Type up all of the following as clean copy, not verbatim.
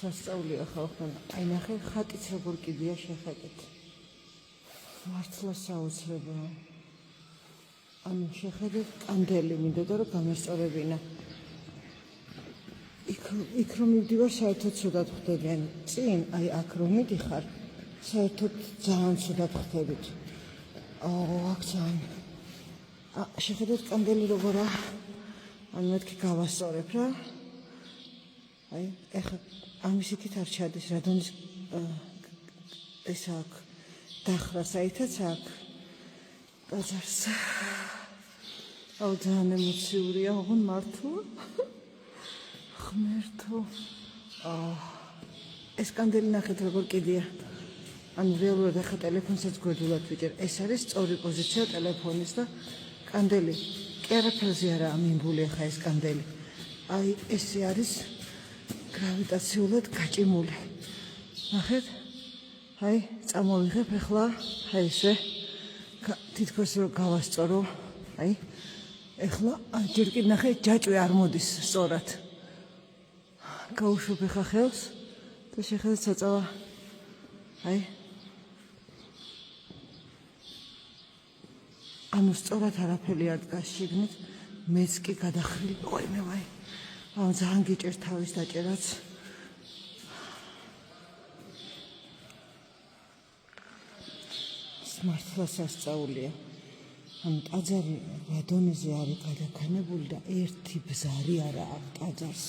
სასწაულია ხალხთან. აი ნახე, ხატიც როგორ კიდია შეხედეთ. მართლა საოცრებაა. ანუ შეხედეთ, კანდელი მინდოდა რომ გამესწორებინა. იქ რომ მივდივარ, საერთოდ ცუდად ხვდები. ან წინ, აი აქ რომ მიდიხარ, საერთოდ ძალიან ცუდად ხვდებით. აქ ძალიან. შეხედეთ კანდელი როგორა. ან მეთქი გავასწორებ რა. აი, ეხლა ამის იქით არ ჩადის, რადონის ეს აქ დახრა საითაც აქ ტაძარს. ძალიან ემოციურია, ოღონ მართლა. ღმერთო. ეს კანდელი ნახეთ როგორ კიდია. ანუ რეალურად ახლა ტელეფონსაც გვერდულად ვიჭერ. ეს არის სწორი პოზიცია ტელეფონის და კანდელი. კი არაფერზე არაა მინგული ახლა ეს კანდელი. აი ესე არის გრავიტაციულად გაჭიმული. ნახეთ? აი, წამოვიღებ ახლა, აი ესე. თითქოს რომ გავასწორო. აი, ახლა ჯერ კიდე ნახე, ჯაჭვი არ მოდის სწორად. გავუშვებ ახლა ხელს და შეხედეთ საწავა. აი. ანუ სწორად არაფერი არ დგას შიგნით, მეც კი გადახრილი. ოიმე ვაი. ძალიან გიჭერს თავის დაჭერაც. მართლა სასწაულია. ანუ ტაძარი რადონეზე არის გადაქანებული და ერთი ბზარი არა აქ ტაძარს.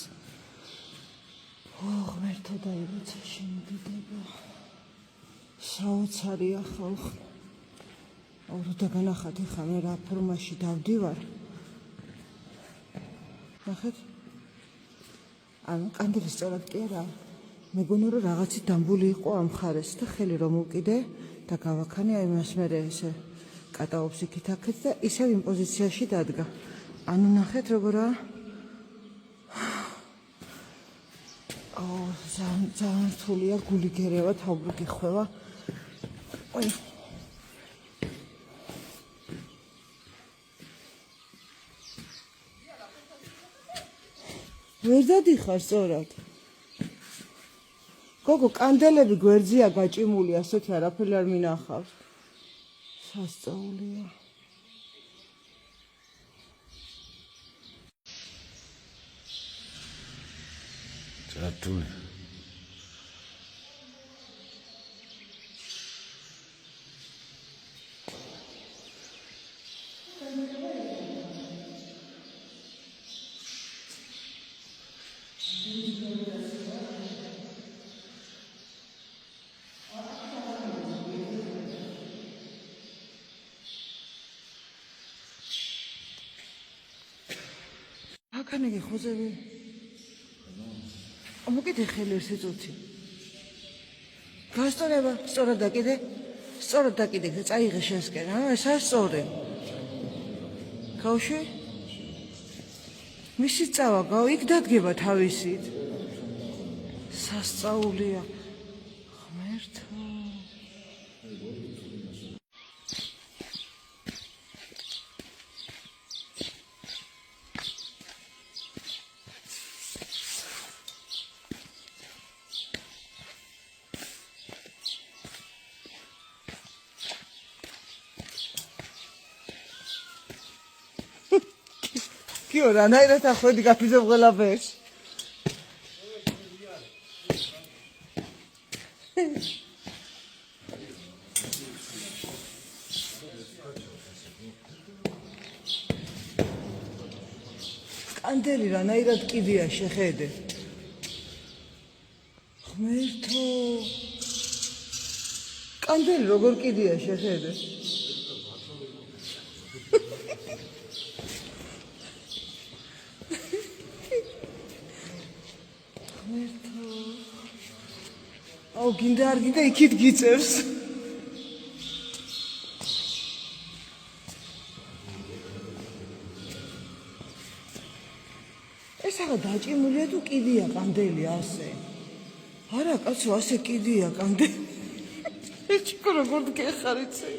ღმერთო დაიბოცა შემდიდება. საოცარია ხალხი. და განახათ ახლა მე რა ფორმაში დავდივარ. ნახეთ? ანუ კანდელი სწორად კი არა. მეგონა რომ რაღაცი დამბული იყო ამ მხარეს და ხელი რომ უკიდე და გავაქანი აი მას მე ესე კატაობს იქით აქეთ და ისევ იმ პოზიციაში დადგა. ანუ ნახეთ როგორაა. ძალიან რთულია, გული გერევა, თავი გიხვევა. ой ვერ დადიხარ სწორად. გოგო, კანდელები გვერდზეა გაჭიმული, ასეთი არაფერი არ მინახავს. სასწაულია. Tratune. Აკანე ხოზები. მოკიდე ხელი ერთი წუთი. გასწორება, სწორად დაკიდე. სწორად დაკიდე, წაიღე შენსკენ, ეს არის სწორი. გავშვი? მისი წავა, იქ დადგება თავისით. სასწაულია. ღმერთო. Kio, რანაირად ახვედი გაფიზებ ყველაფერს? კანდელი რანაირად კიდია შეხედე. ღმერთო. კანდელი როგორ კიდია შეხედე. გინდა არ გინდა იქით გიწევს. ეს აღა დაჭიმულია თუ კიდია კანდელი ასე. არა კაცო, ასე კიდია კანდელი. ეჭიქო როგორ გეხარ იცი.